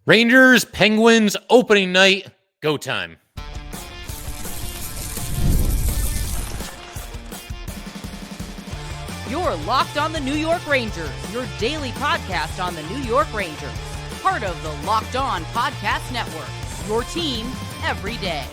Rangers, Penguins, opening night, go time. You're Locked on the New York Rangers, your daily podcast on the New York Rangers. Part of the Locked On Podcast Network, your team every day.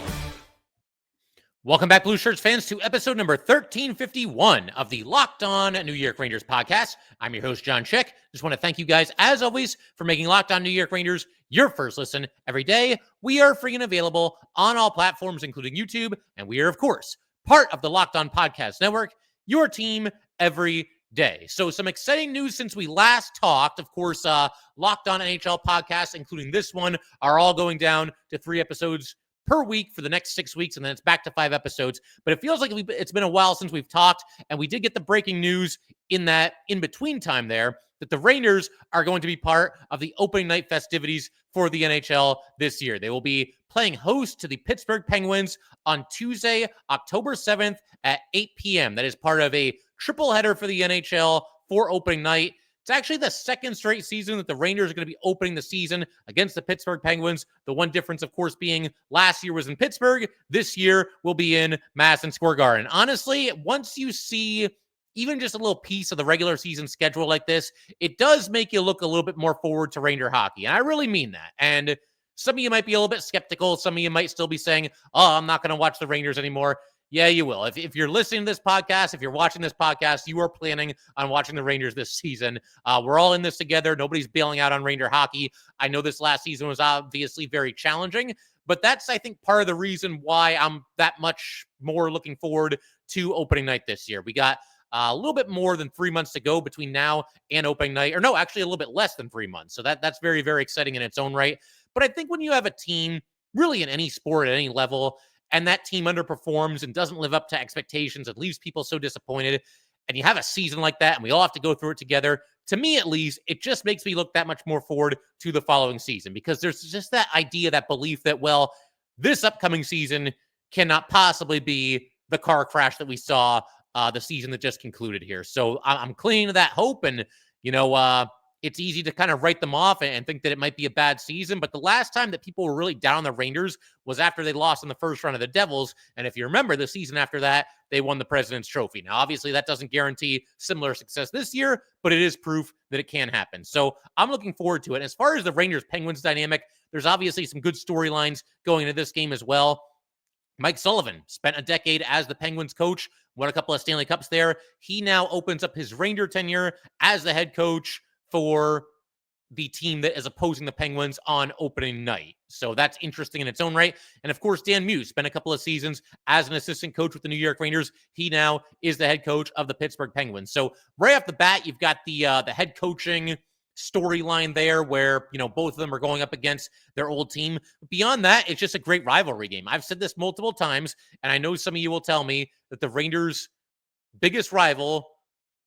Welcome back, Blueshirts fans, to episode number 1351 of the Locked On New York Rangers podcast. I'm your host, Jon Chik. Just want to thank you guys, as always, for making Locked On New York Rangers your first listen every day. We are free and available on all platforms, including YouTube, and we are, of course, part of the Locked On Podcast Network, your team every day. So some exciting news since we last talked. Of course, Locked On NHL podcasts, including this one, are all going down to 3 episodes per week for the next 6 weeks, and then it's back to 5 episodes. But it feels like it's been a while since we've talked, and we did get the breaking news in that in-between time there that the Rangers are going to be part of the opening night festivities for the NHL this year. They will be playing host to the Pittsburgh Penguins on Tuesday, October 7th at 8 p.m. That is part of a triple header for the NHL for opening night. It's actually the second straight season that the Rangers are going to be opening the season against the Pittsburgh Penguins. The one difference, of course, being last year was in Pittsburgh. This year will be in Madison Square Garden. Honestly, once you see even just a little piece of the regular season schedule like this, it does make you look a little bit more forward to Ranger hockey. And I really mean that. And some of you might be a little bit skeptical. Some of you might still be saying, oh, I'm not going to watch the Rangers anymore. Yeah, you will. If you're listening to this podcast, if you're watching this podcast, you are planning on watching the Rangers this season. We're all in this together. Nobody's bailing out on Ranger hockey. I know this last season was obviously very challenging, but that's, I think, part of the reason why I'm that much more looking forward to opening night this year. We got a little bit more than 3 months to go between now and opening night. Or no, actually a little bit less than 3 months. So that's very, very exciting in its own right. But I think when you have a team, really in any sport at any level, and that team underperforms and doesn't live up to expectations, it leaves people so disappointed, and you have a season like that, and we all have to go through it together, to me at least, it just makes me look that much more forward to the following season, because there's just that idea, that belief that, well, this upcoming season cannot possibly be the car crash that we saw the season that just concluded here. So I'm clinging to that hope, and, it's easy to kind of write them off and think that it might be a bad season. But the last time that people were really down on the Rangers was after they lost in the first round of the Devils. And if you remember, the season after that, they won the President's Trophy. Now, obviously, that doesn't guarantee similar success this year, but it is proof that it can happen. So I'm looking forward to it. As far as the Rangers-Penguins dynamic, there's obviously some good storylines going into this game as well. Mike Sullivan spent a decade as the Penguins coach, won a couple of Stanley Cups there. He now opens up his Ranger tenure as the head coach for the team that is opposing the Penguins on opening night. So that's interesting in its own right. And of course, Dan Muse spent a couple of seasons as an assistant coach with the New York Rangers. He now is the head coach of the Pittsburgh Penguins. So right off the bat, you've got the head coaching storyline there where, both of them are going up against their old team. Beyond that, it's just a great rivalry game. I've said this multiple times, and I know some of you will tell me that the Rangers' biggest rival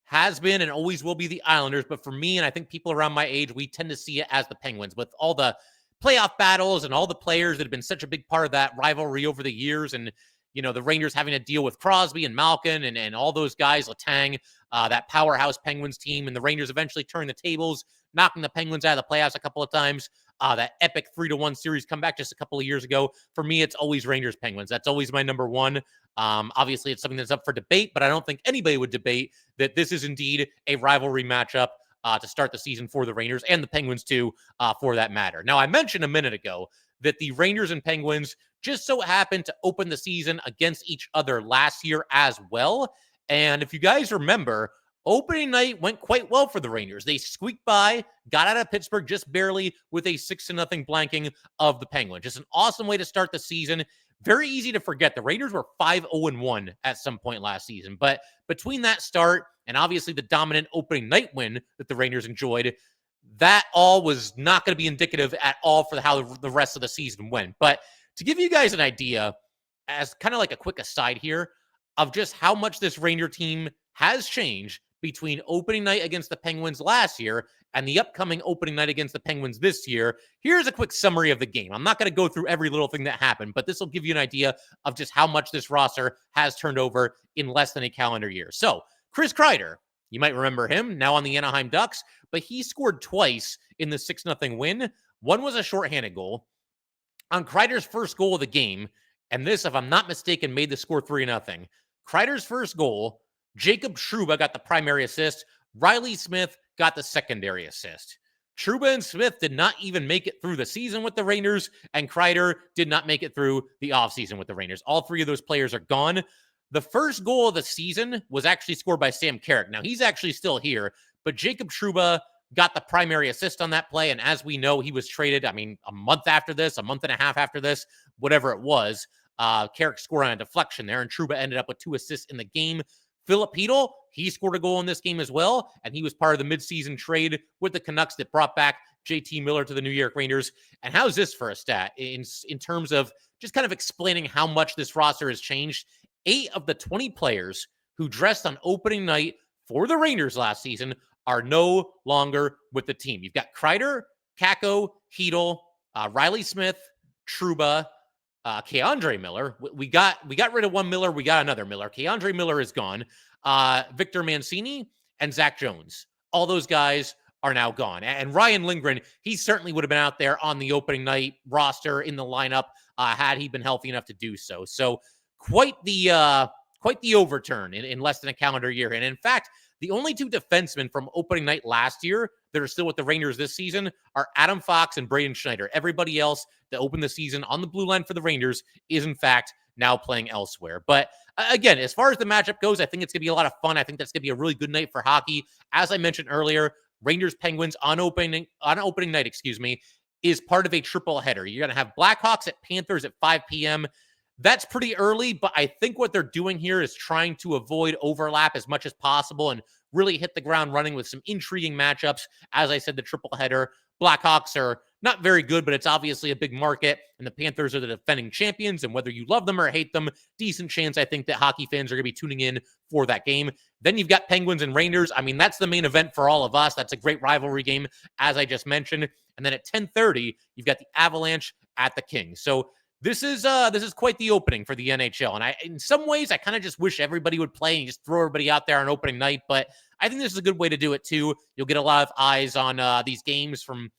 has been and always will be the Islanders. But for me, and I think people around my age, we tend to see it as the Penguins with all the playoff battles and all the players that have been such a big part of that rivalry over the years. And, the Rangers having to deal with Crosby and Malkin and all those guys, Letang, that powerhouse Penguins team. And the Rangers eventually turned the tables, knocking the Penguins out of the playoffs a couple of times. That epic 3-1 series comeback just a couple of years ago. For me, it's always Rangers Penguins. That's always my number one. Obviously, it's something that's up for debate, but I don't think anybody would debate that this is indeed a rivalry matchup to start the season for the Rangers and the Penguins too, for that matter. Now, I mentioned a minute ago that the Rangers and Penguins just so happened to open the season against each other last year as well. And if you guys remember, opening night went quite well for the Rangers. They squeaked by, got out of Pittsburgh just barely with a 6-0 blanking of the Penguins. Just an awesome way to start the season. Very easy to forget. The Rangers were 5-0-1 at some point last season. But between that start and obviously the dominant opening night win that the Rangers enjoyed, that all was not going to be indicative at all for how the rest of the season went. But to give you guys an idea, as kind of like a quick aside here, of just how much this Ranger team has changed between opening night against the Penguins last year and the upcoming opening night against the Penguins this year, here's a quick summary of the game. I'm not going to go through every little thing that happened, but this will give you an idea of just how much this roster has turned over in less than a calendar year. So, Chris Kreider, You might remember him now on the Anaheim Ducks, but he scored twice in the 6-0 win. One was a shorthanded goal. On Kreider's first goal of the game, and this, if I'm not mistaken, made the score 3-0. Kreider's first goal, Jacob Trouba got the primary assist. Riley Smith got the secondary assist. Trouba and Smith did not even make it through the season with the Rangers, and Kreider did not make it through the offseason with the Rangers. All three of those players are gone. The first goal of the season was actually scored by Sam Carrick. Now, he's actually still here, but Jacob Trouba got the primary assist on that play, and as we know, he was traded, a month after this, a month and a half after this, whatever it was. Carrick scored on a deflection there, and Trouba ended up with 2 assists in the game. Philip Hedl, he scored a goal in this game as well, and he was part of the midseason trade with the Canucks that brought back JT Miller to the New York Rangers. And how's this for a stat in terms of just kind of explaining how much this roster has changed? 8 of the 20 players who dressed on opening night for the Rangers last season are no longer with the team. You've got Kreider, Kakko, Hedl, Riley Smith, Trouba, K'Andre Miller. We got rid of one Miller. We got another Miller. K'Andre Miller is gone. Victor Mancini and Zach Jones. All those guys are now gone. And Ryan Lindgren, he certainly would have been out there on the opening night roster in the lineup had he been healthy enough to do so. So quite the overturn in less than a calendar year. And in fact, the only 2 defensemen from opening night last year that are still with the Rangers this season are Adam Fox and Braden Schneider. Everybody else that opened the season on the blue line for the Rangers is, in fact, now playing elsewhere. But again, as far as the matchup goes, I think it's going to be a lot of fun. I think that's going to be a really good night for hockey. As I mentioned earlier, Rangers-Penguins on opening night, is part of a triple header. You're going to have Blackhawks at Panthers at 5 p.m., That's pretty early, but I think what they're doing here is trying to avoid overlap as much as possible and really hit the ground running with some intriguing matchups. As I said, the triple header. Blackhawks are not very good, but it's obviously a big market, and the Panthers are the defending champions, and whether you love them or hate them, decent chance I think that hockey fans are going to be tuning in for that game. Then you've got Penguins and Rangers. I mean, that's the main event for all of us. That's a great rivalry game, as I just mentioned. And then at 10:30, you've got the Avalanche at the Kings. So this is quite the opening for the NHL. And in some ways, I kind of just wish everybody would play and just throw everybody out there on opening night. But I think this is a good way to do it too. You'll get a lot of eyes on these games from,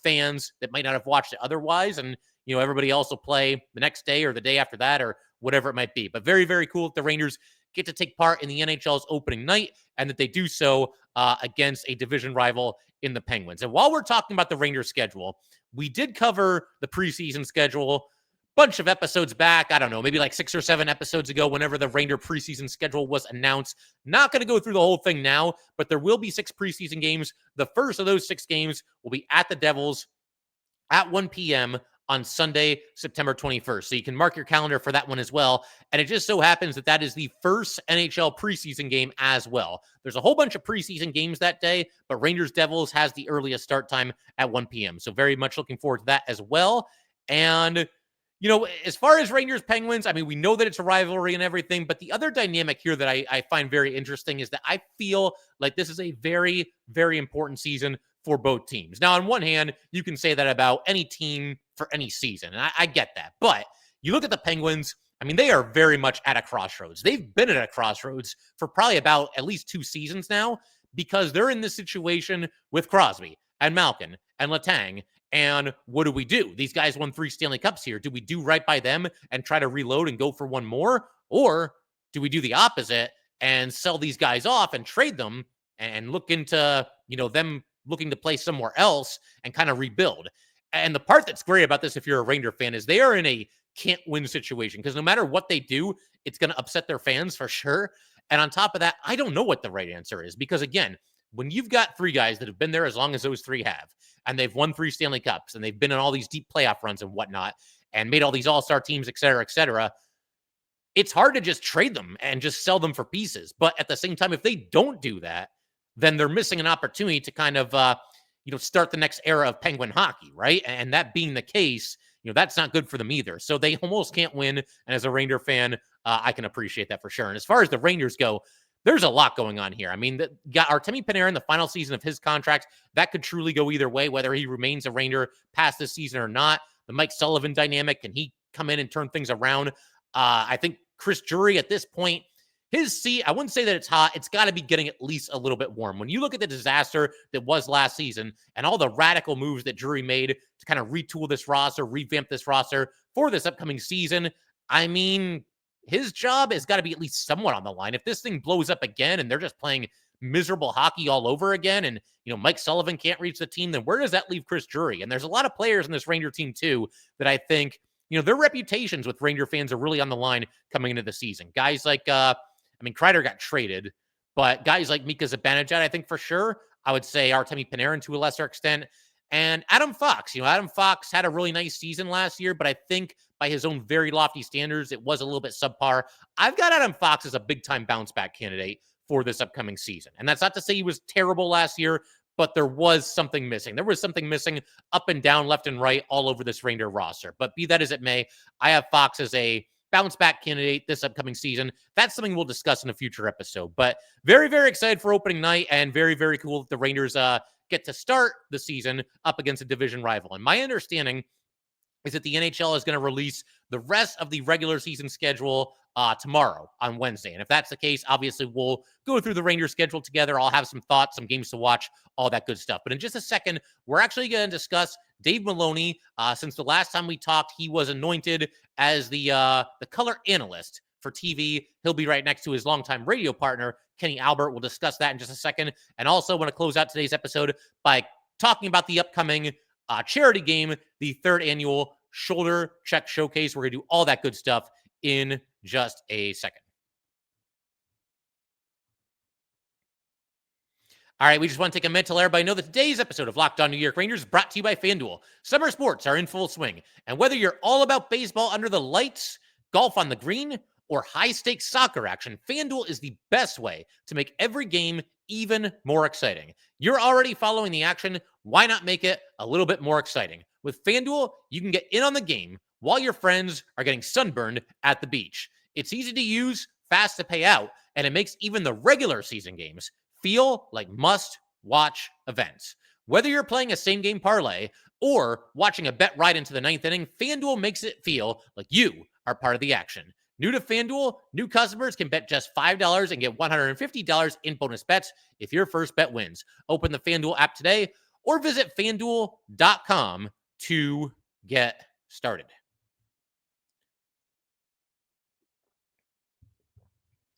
fans that might not have watched it otherwise. And, everybody else will play the next day or the day after that or whatever it might be. But very, very cool that the Rangers get to take part in the NHL's opening night and that they do so against a division rival in the Penguins. And while we're talking about the Rangers schedule, we did cover the preseason schedule bunch of episodes back. I don't know, maybe like 6 or 7 episodes ago, whenever the Ranger preseason schedule was announced. Not going to go through the whole thing now, but there will be 6 preseason games. The first of those 6 games will be at the Devils at 1 p.m. on Sunday, September 21st. So you can mark your calendar for that one as well. And it just so happens that that is the first NHL preseason game as well. There's a whole bunch of preseason games that day, but Rangers Devils has the earliest start time at 1 p.m. So very much looking forward to that as well. And as far as Rangers Penguins, I mean, we know that it's a rivalry and everything, but the other dynamic here that I find very interesting is that I feel like this is a very, very important season for both teams. Now, on one hand, you can say that about any team for any season, and I get that. But you look at the Penguins, I mean, they are very much at a crossroads. They've been at a crossroads for probably about at least 2 seasons now because they're in this situation with Crosby and Malkin and Letang. And what do? These guys won 3 Stanley Cups here. Do we do right by them and try to reload and go for one more? Or do we do the opposite and sell these guys off and trade them and look into, them looking to play somewhere else and kind of rebuild? And the part that's great about this, if you're a Ranger fan, is they are in a can't win situation because no matter what they do, it's going to upset their fans for sure. And on top of that, I don't know what the right answer is because, again, when you've got 3 guys that have been there as long as those 3 have, and they've won 3 Stanley Cups, and they've been in all these deep playoff runs and whatnot, and made all these all-star teams, et cetera, it's hard to just trade them and just sell them for pieces. But at the same time, if they don't do that, then they're missing an opportunity to kind of, start the next era of Penguin hockey, right? And that being the case, that's not good for them either. So they almost can't win. And as a Ranger fan, I can appreciate that for sure. And as far as the Rangers go, there's a lot going on here. I mean, got Artemi Panarin in the final season of his contract. That could truly go either way, whether he remains a Ranger past this season or not. The Mike Sullivan dynamic, can he come in and turn things around? I think Chris Drury at this point, his seat, I wouldn't say that it's hot. It's got to be getting at least a little bit warm. When you look at the disaster that was last season and all the radical moves that Drury made to kind of retool this roster, revamp this roster for this upcoming season, I mean, his job has got to be at least somewhat on the line. If this thing blows up again and they're just playing miserable hockey all over again, and Mike Sullivan can't reach the team, then where does that leave Chris Drury? And there's a lot of players in this Ranger team too that I think their reputations with Ranger fans are really on the line coming into the season. Guys like Kreider got traded, but guys like Mika Zibanejad, I think for sure. I would say Artemi Panarin to a lesser extent. And Adam Fox. Adam Fox had a really nice season last year, but I think by his own very lofty standards, it was a little bit subpar. I've got Adam Fox as a big-time bounce-back candidate for this upcoming season. And that's not to say he was terrible last year, but there was something missing. There was something missing up and down, left and right, all over this Ranger roster. But be that as it may, I have Fox as a bounce-back candidate this upcoming season. That's something we'll discuss in a future episode. But very, very excited for opening night, and very, very cool that the Rangers get to start the season up against a division rival. And my understanding is that the NHL is going to release the rest of the regular season schedule tomorrow on Wednesday. And if that's the case, obviously we'll go through the Rangers schedule together. I'll have some thoughts, some games to watch, all that good stuff. But in just a second, we're actually going to discuss Dave Maloney. Since the last time we talked, he was anointed as the color analyst for TV. He'll be right next to his longtime radio partner, Kenny Albert. We'll discuss that in just a second. And also want to close out today's episode by talking about the upcoming charity game, the third annual Shoulder Check Showcase. We're going to do all that good stuff in just a second. All right, we just want to take a minute to let everybody know that today's episode of Locked On New York Rangers is brought to you by FanDuel. Summer sports are in full swing, and whether you're all about baseball under the lights, golf on the green, or high-stakes soccer action, FanDuel is the best way to make every game even more exciting. You're already following the action. Why not make it a little bit more exciting? With FanDuel, you can get in on the game while your friends are getting sunburned at the beach. It's easy to use, fast to pay out, and it makes even the regular season games feel like must-watch events. Whether you're playing a same-game parlay or watching a bet ride into the ninth inning, FanDuel makes it feel like you are part of the action. New to FanDuel, new customers can bet just $5 and get $150 in bonus bets if your first bet wins. Open the FanDuel app today or visit FanDuel.com to get started.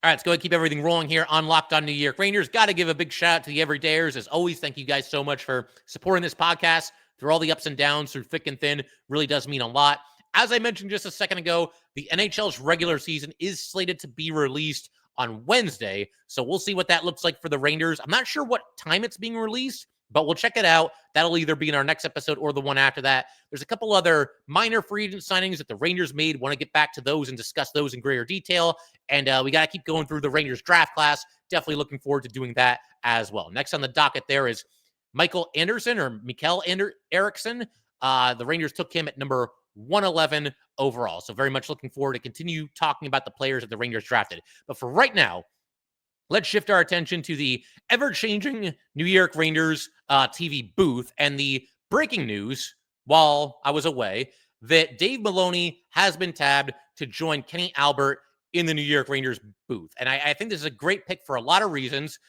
All right, let's go ahead and keep everything rolling here on Locked On New York Rangers. Got to give a big shout out to the everydayers. As always, thank you guys so much for supporting this podcast through all the ups and downs, through thick and thin. Really does mean a lot. As I mentioned just a second ago, the NHL's regular season is slated to be released on Wednesday, so we'll see what that looks like for the Rangers. I'm not sure what time it's being released, but we'll check it out. That'll either be in our next episode or the one after that. There's a couple other minor free agent signings that the Rangers made. Want to get back to those and discuss those in greater detail. And we got to keep going through the Rangers draft class. Definitely looking forward to doing that as well. Next on the docket there is Michael Anderson or Mikael Eriksson. The Rangers took him at number 111 overall. So very much looking forward to continue talking about the players that the Rangers drafted. But for right now, let's shift our attention to the ever-changing New York Rangers TV booth and the breaking news while I was away that Dave Maloney has been tabbed to join Kenny Albert in the New York Rangers booth. And I think this is a great pick for a lot of reasons.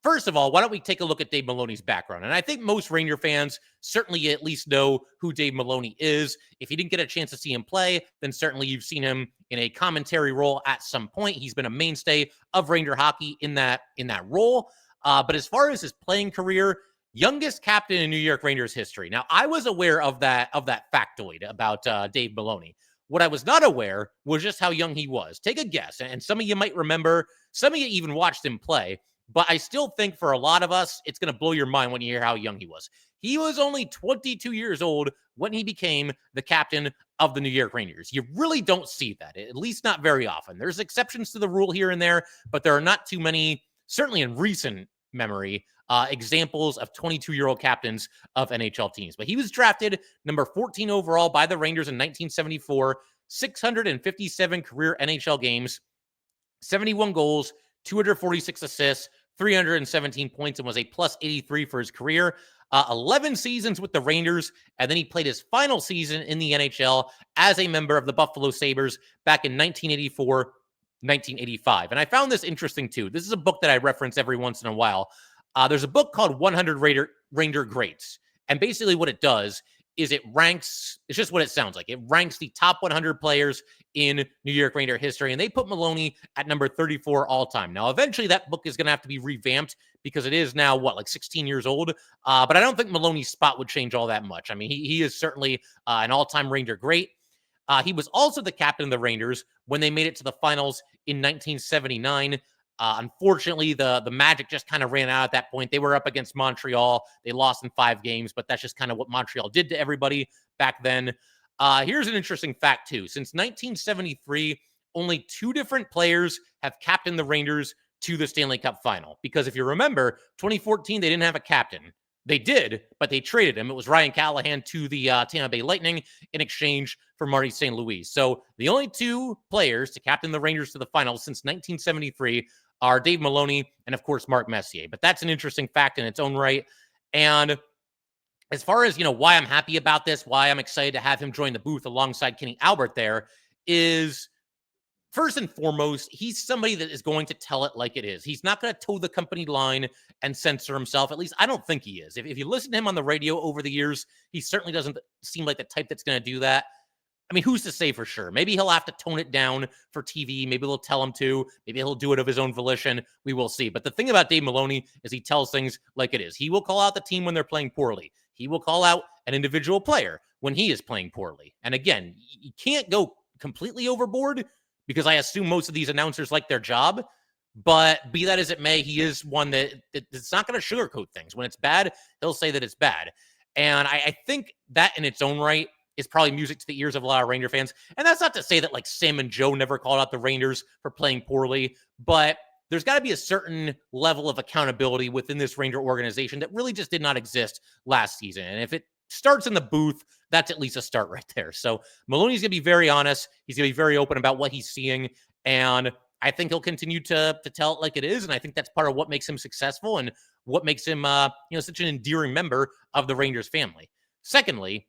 First of all, why don't we take a look at Dave Maloney's background? And I think most Ranger fans certainly at least know who Dave Maloney is. If you didn't get a chance to see him play, then certainly you've seen him in a commentary role at some point. He's been a mainstay of Ranger hockey in that role. But as far as his playing career, youngest captain in New York Rangers history. Now, I was aware of that factoid about Dave Maloney. What I was not aware was just how young he was. Take a guess, and some of you might remember, some of you even watched him play, but I still think for a lot of us, it's going to blow your mind when you hear how young he was. He was only 22 years old when he became the captain of the New York Rangers. You really don't see that, at least not very often. There's exceptions to the rule here and there, but there are not too many, certainly in recent memory, examples of 22-year-old captains of NHL teams. But he was drafted number 14 overall by the Rangers in 1974, 657 career NHL games, 71 goals, 246 assists, 317 points, and was a plus 83 for his career. 11 seasons with the Rangers, and then he played his final season in the NHL as a member of the Buffalo Sabres back in 1984 1985. And I found this interesting too. This is a book that I reference every once in a while. There's a book called 100 Ranger Greats. And basically what it does is it ranks, it's just what it sounds like. It ranks the top 100 players in New York Ranger history. And they put Maloney at number 34 all time. Now, eventually that book is going to have to be revamped because it is now, like 16 years old. But I don't think Maloney's spot would change all that much. I mean, he is certainly an all-time Ranger great. He was also the captain of the Rangers when they made it to the finals in 1979. Unfortunately, the Magic just kind of ran out at that point. They were up against Montreal. They lost in 5 games, but that's just kind of what Montreal did to everybody back then. Here's an interesting fact, too. Since 1973, only 2 different players have captained the Rangers to the Stanley Cup final. Because if you remember, 2014, they didn't have a captain. They did, but they traded him. It was Ryan Callahan to the Tampa Bay Lightning in exchange for Marty St. Louis. So the only 2 players to captain the Rangers to the finals since 1973 are Dave Maloney and, of course, Mark Messier. But that's an interesting fact in its own right. And as far as, why I'm happy about this, why I'm excited to have him join the booth alongside Kenny Albert there is, first and foremost, he's somebody that is going to tell it like it is. He's not going to toe the company line and censor himself. At least I don't think he is. If you listen to him on the radio over the years, he certainly doesn't seem like the type that's going to do that. I mean, who's to say for sure? Maybe he'll have to tone it down for TV. Maybe they'll tell him to. Maybe he'll do it of his own volition. We will see. But the thing about Dave Maloney is he tells things like it is. He will call out the team when they're playing poorly. He will call out an individual player when he is playing poorly. And again, you can't go completely overboard because I assume most of these announcers like their job. But be that as it may, he is one that's not going to sugarcoat things. When it's bad, he'll say that it's bad. And I think that in its own right is probably music to the ears of a lot of Ranger fans. And that's not to say that like Sam and Joe never called out the Rangers for playing poorly, but there's got to be a certain level of accountability within this Ranger organization that really just did not exist last season. And if it starts in the booth, that's at least a start right there. So Maloney's going to be very honest. He's going to be very open about what he's seeing. And I think he'll continue to tell it like it is. And I think that's part of what makes him successful and what makes him, such an endearing member of the Rangers family. Secondly,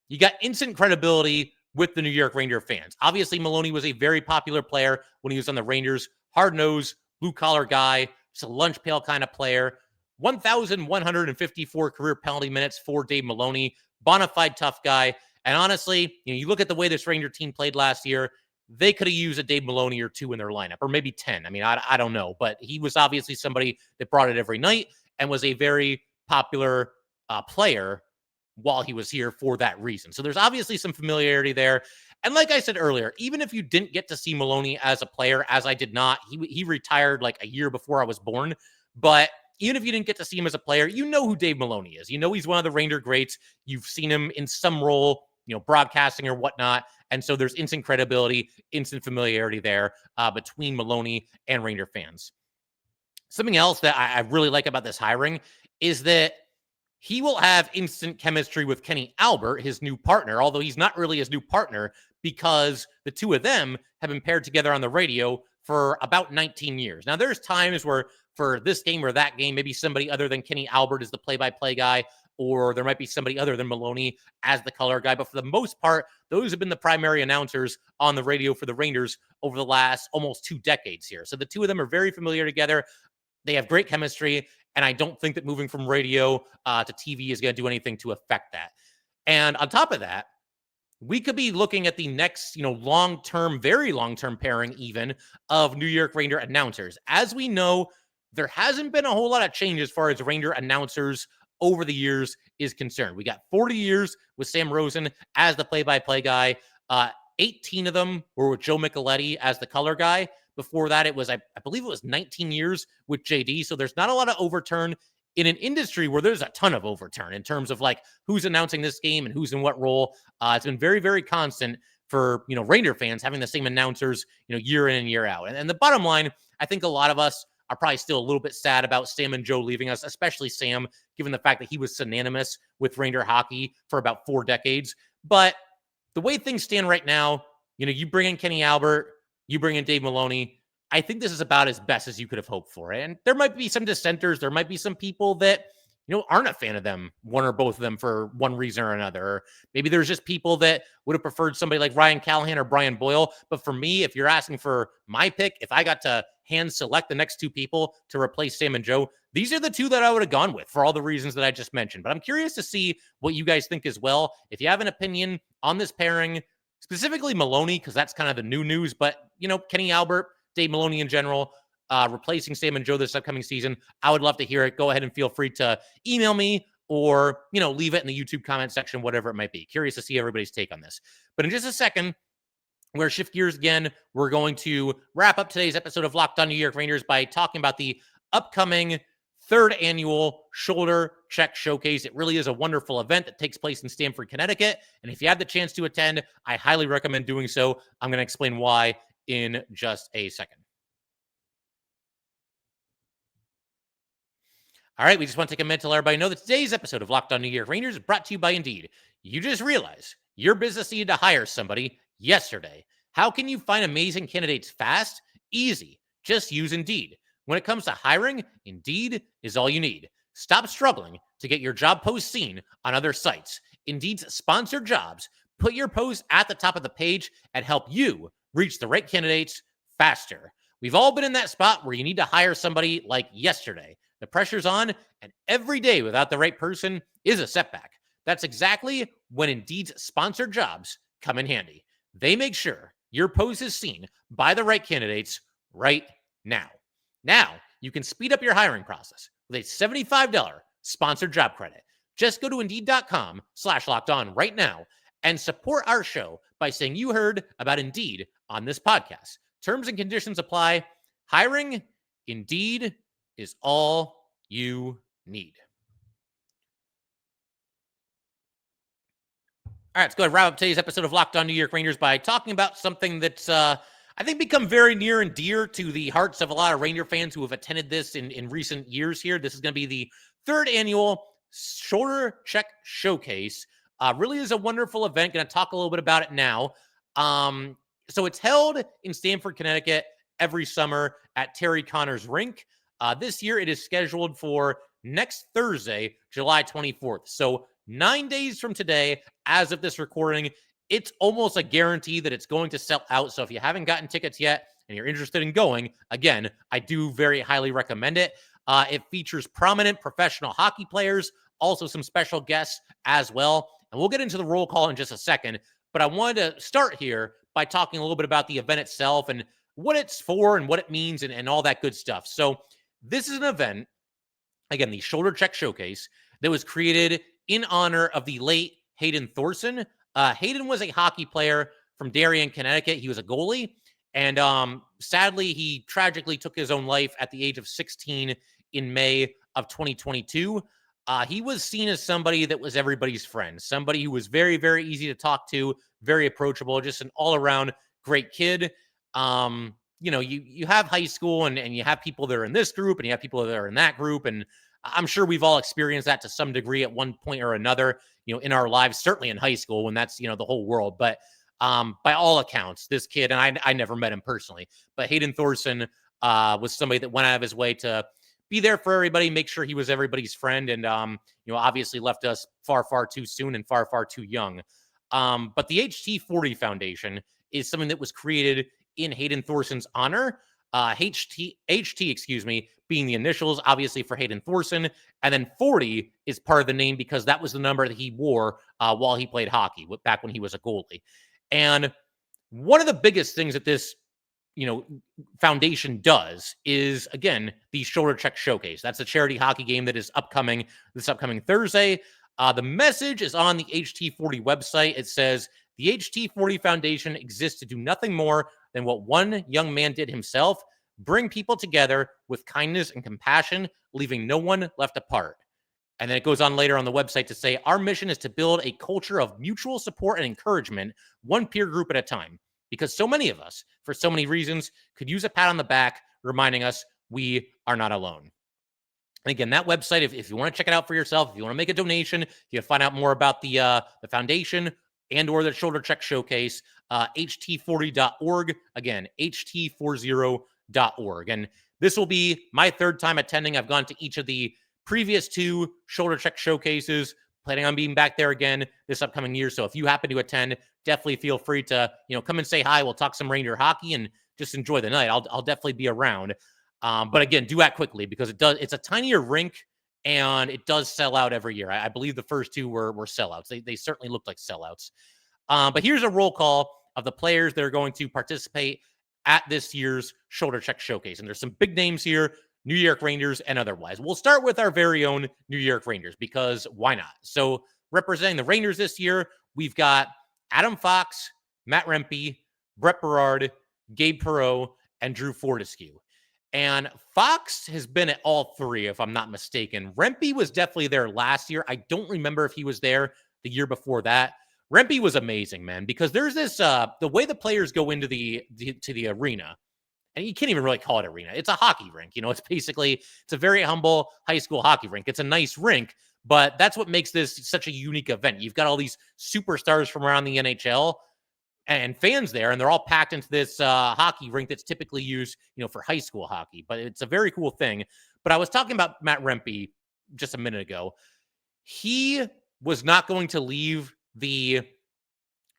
you got instant credibility with the New York Ranger fans. Obviously, Maloney was a very popular player when he was on the Rangers. Hard-nosed, blue-collar guy, just a lunch pail kind of player. 1,154 career penalty minutes for Dave Maloney. Bona fide tough guy. And honestly, you look at the way this Ranger team played last year, they could have used a Dave Maloney or 2 in their lineup, or maybe 10. I mean, I don't know. But he was obviously somebody that brought it every night and was a very popular player while he was here for that reason. So there's obviously some familiarity there. And like I said earlier, even if you didn't get to see Maloney as a player, as I did not, he retired like a year before I was born. But even if you didn't get to see him as a player, you know who Dave Maloney is. You know he's one of the Ranger greats. You've seen him in some role, broadcasting or whatnot. And so there's instant credibility, instant familiarity there between Maloney and Ranger fans. Something else that I really like about this hiring is that he will have instant chemistry with Kenny Albert, his new partner, although he's not really his new partner because the 2 of them have been paired together on the radio for about 19 years. Now, there's times where for this game or that game, maybe somebody other than Kenny Albert is the play-by-play guy, or there might be somebody other than Maloney as the color guy. But for the most part, those have been the primary announcers on the radio for the Rangers over the last almost 2 decades here. So the 2 of them are very familiar together. They have great chemistry. And I don't think that moving from radio to TV is going to do anything to affect that. And on top of that, we could be looking at the next, long-term, very long-term pairing even of New York Ranger announcers. As we know, there hasn't been a whole lot of change as far as Ranger announcers over the years is concerned. We got 40 years with Sam Rosen as the play-by-play guy. 18 of them were with Joe Micheletti as the color guy. Before that, it was, I believe it was 19 years with JD. So there's not a lot of overturn in an industry where there's a ton of overturn in terms of like who's announcing this game and who's in what role. It's been very, very constant for, Ranger fans having the same announcers, year in and year out. And the bottom line, I think a lot of us are probably still a little bit sad about Sam and Joe leaving us, especially Sam, given the fact that he was synonymous with Ranger hockey for about 4 decades. But the way things stand right now, you bring in Kenny Albert, you bring in Dave Maloney. I think this is about as best as you could have hoped for. And there might be some dissenters. There might be some people that, aren't a fan of them, one or both of them, for one reason or another. Or maybe there's just people that would have preferred somebody like Ryan Callahan or Brian Boyle. But for me, if you're asking for my pick, if I got to hand select the next two people to replace Sam and Joe, these are the two that I would have gone with for all the reasons that I just mentioned. But I'm curious to see what you guys think as well. If you have an opinion on this pairing, specifically Maloney, because that's kind of the new news, but, Kenny Albert, Dave Maloney in general, replacing Sam and Joe this upcoming season, I would love to hear it. Go ahead and feel free to email me or, leave it in the YouTube comment section, whatever it might be. Curious to see everybody's take on this. But in just a second, we're going to shift gears again. We're going to wrap up today's episode of Locked On New York Rangers by talking about the upcoming third annual Shoulder Check Showcase. It really is a wonderful event that takes place in Stamford, Connecticut. And if you have the chance to attend, I highly recommend doing so. I'm going to explain why in just a second. All right, we just want to take a minute to let everybody know that today's episode of Locked On New York Rangers is brought to you by Indeed. You just realized your business needed to hire somebody yesterday. How can you find amazing candidates fast? Easy. Just use Indeed. When it comes to hiring, Indeed is all you need. Stop struggling to get your job post seen on other sites. Indeed's sponsored jobs put your post at the top of the page and help you reach the right candidates faster. We've all been in that spot where you need to hire somebody like yesterday. The pressure's on, and every day without the right person is a setback. That's exactly when Indeed's sponsored jobs come in handy. They make sure your post is seen by the right candidates right now. Now, you can speed up your hiring process with a $75 sponsored job credit. Just go to Indeed.com/lockedon right now and support our show by saying you heard about Indeed on this podcast. Terms and conditions apply. Hiring, Indeed is all you need. All right, let's go ahead and wrap up today's episode of Locked On New York Rangers by talking about something that's, I think, become very near and dear to the hearts of a lot of Ranger fans who have attended this in recent years here. This is going to be the third annual Shoulder Check Showcase. Really is a wonderful event. Going to talk a little bit about it now. So it's held in Stamford, Connecticut every summer at Terry Connor's rink. This year, it is scheduled for next Thursday, July 24th. So 9 days from today, as of this recording, it's almost a guarantee that it's going to sell out. So if you haven't gotten tickets yet and you're interested in going, again, I do very highly recommend it. It features prominent professional hockey players, also some special guests as well. And we'll get into the roll call in just a second. But I wanted to start here by talking a little bit about the event itself and what it's for and what it means and all that good stuff. So this is an event, again, the Shoulder Check Showcase, that was created in honor of the late Hayden Thorson. Hayden was a hockey player from Darien, Connecticut. He was a goalie, and sadly, he tragically took his own life at the age of 16 in May of 2022. He was seen as somebody that was everybody's friend, somebody who was very, very easy to talk to, very approachable, just an all-around great kid. You have high school and you have people that are in this group and you have people that are in that group. And I'm sure we've all experienced that to some degree at one point or another, in our lives, certainly in high school when that's, the whole world. But by all accounts, this kid, and I never met him personally, but Hayden Thorson was somebody that went out of his way to be there for everybody, make sure he was everybody's friend. And, obviously left us far, far too soon and far, far too young. But the HT40 Foundation is something that was created in Hayden Thorson's honor. HT, being the initials, obviously, for Hayden Thorson. And then 40 is part of the name because that was the number that he wore while he played hockey, back when he was a goalie. And one of the biggest things that this, foundation does is, again, the Shoulder Check Showcase. That's a charity hockey game that is this upcoming Thursday. The message is on the HT40 website. It says, the HT40 Foundation exists to do nothing more than what one young man did himself, bring people together with kindness and compassion, leaving no one left apart. And then it goes on later on the website to say, our mission is to build a culture of mutual support and encouragement, one peer group at a time. Because so many of us, for so many reasons, could use a pat on the back reminding us we are not alone. And again, that website, if you want to check it out for yourself, if you want to make a donation, if you find out more about the foundation and or the Shoulder Check Showcase, ht40.org. Again, ht40.org. And this will be my third time attending. I've gone to each of the previous 2 Shoulder Check showcases, planning on being back there again this upcoming year. So if you happen to attend, definitely feel free to, come and say hi. We'll talk some Ranger hockey and just enjoy the night. I'll definitely be around. But again, do act quickly because it's a tinier rink and it does sell out every year. I believe the first 2 were sellouts. They certainly looked like sellouts. But here's a roll call of the players that are going to participate at this year's Shoulder Check Showcase. And there's some big names here, New York Rangers and otherwise. We'll start with our very own New York Rangers because why not? So representing the Rangers this year, we've got Adam Fox, Matt Rempe, Brett Berard, Gabe Perreault, and Drew Fortescue. And Fox has been at all 3, if I'm not mistaken. Rempe was definitely there last year. I don't remember if he was there the year before that. Rempe was amazing, man, because there's this, the way the players go into the arena, and you can't even really call it arena. It's a hockey rink. It's a very humble high school hockey rink. It's a nice rink, but that's what makes this such a unique event. You've got all these superstars from around the NHL and fans there, and they're all packed into this hockey rink that's typically used, for high school hockey. But it's a very cool thing. But I was talking about Matt Rempe just a minute ago. He was not going to leave the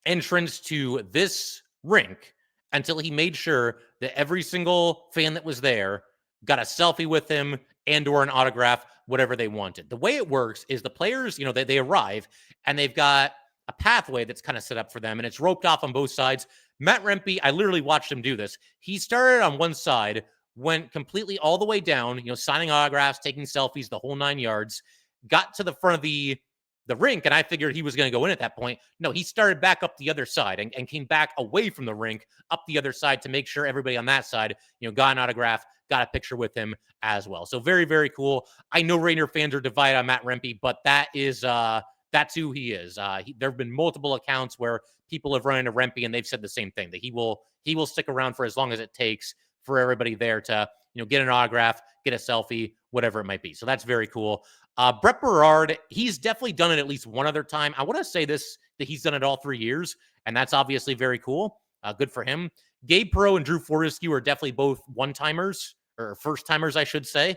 entrance to this rink until he made sure that every single fan that was there got a selfie with him and or an autograph, whatever they wanted. The way it works is the players, they arrive and they've got a pathway that's kind of set up for them and it's roped off on both sides. Matt Rempe, I literally watched him do this. He started on one side, went completely all the way down, signing autographs, taking selfies, the whole 9 yards, got to the front of the rink, and I figured he was going to go in at that point. No, he started back up the other side and came back away from the rink up the other side to make sure everybody on that side, got an autograph, got a picture with him as well. So very, very cool. I know Ranger fans are divided on Matt Rempe, but that's who he is. There have been multiple accounts where people have run into Rempe and they've said the same thing, that he will stick around for as long as it takes for everybody there to, get an autograph, get a selfie, whatever it might be. So that's very cool. Brett Berard, he's definitely done it at least one other time. I want to say that he's done it all 3 years, and that's obviously very cool. Good for him. Gabe Perreault and Drew Fortescue are definitely both one-timers, or first-timers, I should say.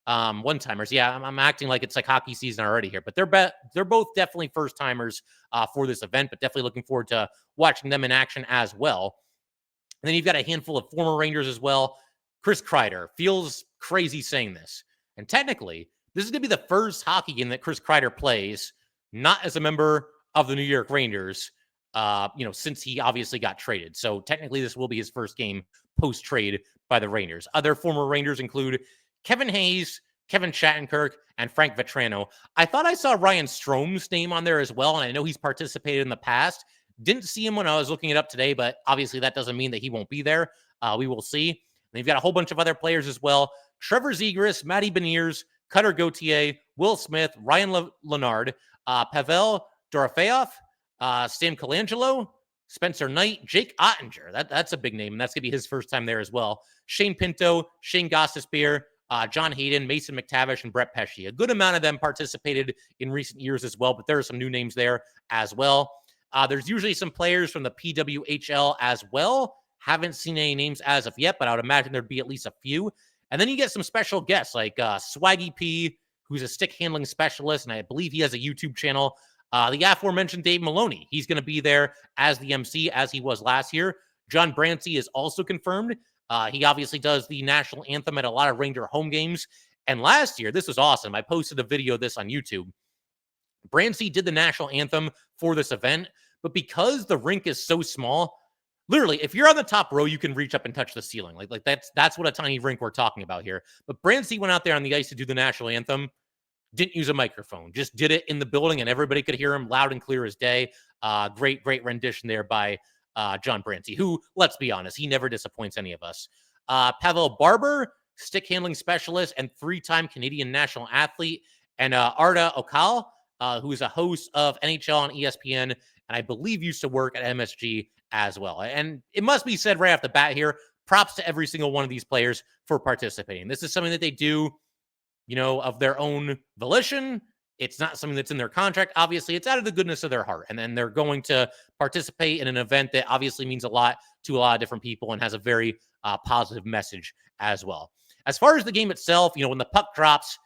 One-timers. Yeah, I'm acting like it's like hockey season already here, but they're both definitely first-timers for this event, but definitely looking forward to watching them in action as well. And then you've got a handful of former Rangers as well. Chris Kreider. Feels crazy saying this. And technically, this is going to be the first hockey game that Chris Kreider plays, not as a member of the New York Rangers, since he obviously got traded. So technically, this will be his first game post-trade by the Rangers. Other former Rangers include Kevin Hayes, Kevin Shattenkirk, and Frank Vetrano. I thought I saw Ryan Strome's name on there as well, and I know he's participated in the past. Didn't see him when I was looking it up today, but obviously that doesn't mean that he won't be there. We will see. And you've got a whole bunch of other players as well. Trevor Zegras, Matty Beniers, Cutter Gauthier, Will Smith, Ryan Leonard, Pavel Dorofeyev, Sam Colangelo, Spencer Knight, Jake Ottinger. That's a big name, and that's going to be his first time there as well. Shane Pinto, Shane Gostisbehere, John Hayden, Mason McTavish, and Brett Pesce. A good amount of them participated in recent years as well, but there are some new names there as well. There's usually some players from the PWHL as well. Haven't seen any names as of yet, but I would imagine there'd be at least a few. And then you get some special guests like Swaggy P, who's a stick handling specialist, and I believe he has a YouTube channel. The aforementioned Dave Maloney, he's going to be there as the MC, as he was last year. John Brancy is also confirmed. He obviously does the national anthem at a lot of Ranger home games. And last year, this was awesome. I posted a video of this on YouTube. Brancy did the national anthem for this event, but because the rink is so small, literally, if you're on the top row, you can reach up and touch the ceiling. Like that's what a tiny rink we're talking about here. But Brancy went out there on the ice to do the national anthem, didn't use a microphone, just did it in the building, and everybody could hear him loud and clear as day. Great rendition there by John Brancy, who, let's be honest, he never disappoints any of us. Pavel Barber, stick handling specialist and 3-time Canadian national athlete, and Arda Okal, who is a host of NHL on ESPN, and I believe used to work at MSG as well. And it must be said right off the bat here, props to every single one of these players for participating. This is something that they do, of their own volition. It's not something that's in their contract. Obviously, it's out of the goodness of their heart. And then they're going to participate in an event that obviously means a lot to a lot of different people and has a very positive message as well. As far as the game itself, when the puck drops,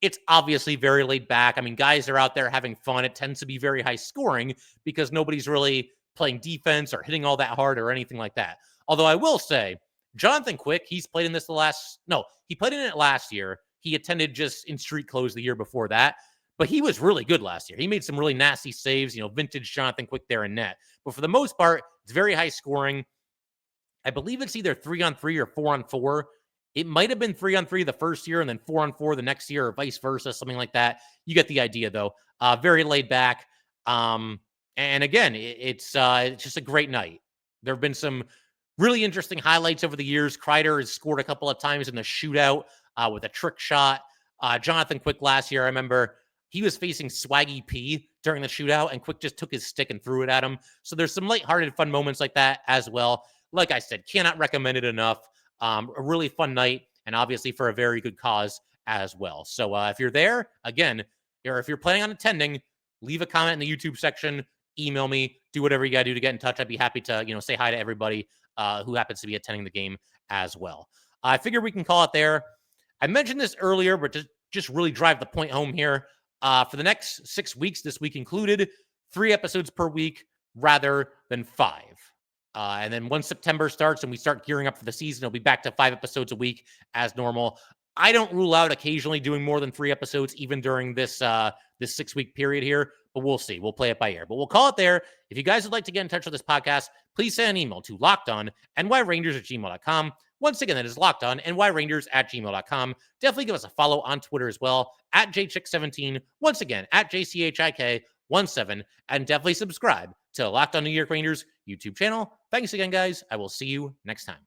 It's obviously very laid back. I mean, guys are out there having fun. It tends to be very high scoring because nobody's really playing defense or hitting all that hard or anything like that. Although I will say, Jonathan Quick, he's played in this he played in it last year. He attended just in street clothes the year before that, but he was really good last year. He made some really nasty saves, vintage Jonathan Quick there in net. But for the most part, it's very high scoring. I believe it's either 3-on-3 or 4-on-4. It might have been 3-on-3 the first year and then 4-on-4 the next year or vice versa, something like that. You get the idea, though. Very laid back. And again, it's just a great night. There have been some really interesting highlights over the years. Kreider has scored a couple of times in the shootout with a trick shot. Jonathan Quick last year, I remember he was facing Swaggy P during the shootout, and Quick just took his stick and threw it at him. So there's some lighthearted, fun moments like that as well. Like I said, cannot recommend it enough. A really fun night, and obviously for a very good cause as well. So if you're there, again, or if you're planning on attending, leave a comment in the YouTube section, email me, do whatever you got to do to get in touch. I'd be happy to, say hi to everybody who happens to be attending the game as well. I figure we can call it there. I mentioned this earlier, but to just really drive the point home here, for the next 6 weeks, this week included, 3 episodes per week rather than 5. And then once September starts and we start gearing up for the season, it'll be back to 5 episodes a week as normal. I don't rule out occasionally doing more than 3 episodes, even during this 6-week period here, but we'll see. We'll play it by ear. But we'll call it there. If you guys would like to get in touch with this podcast, please send an email to lockedonnyrangers@gmail.com. Once again, that is lockedonnyrangers@gmail.com. Definitely give us a follow on Twitter as well, @JChik17. Once again, @JCHIK17. And definitely subscribe to Locked On New York Rangers YouTube channel. Thanks again, guys. I will see you next time.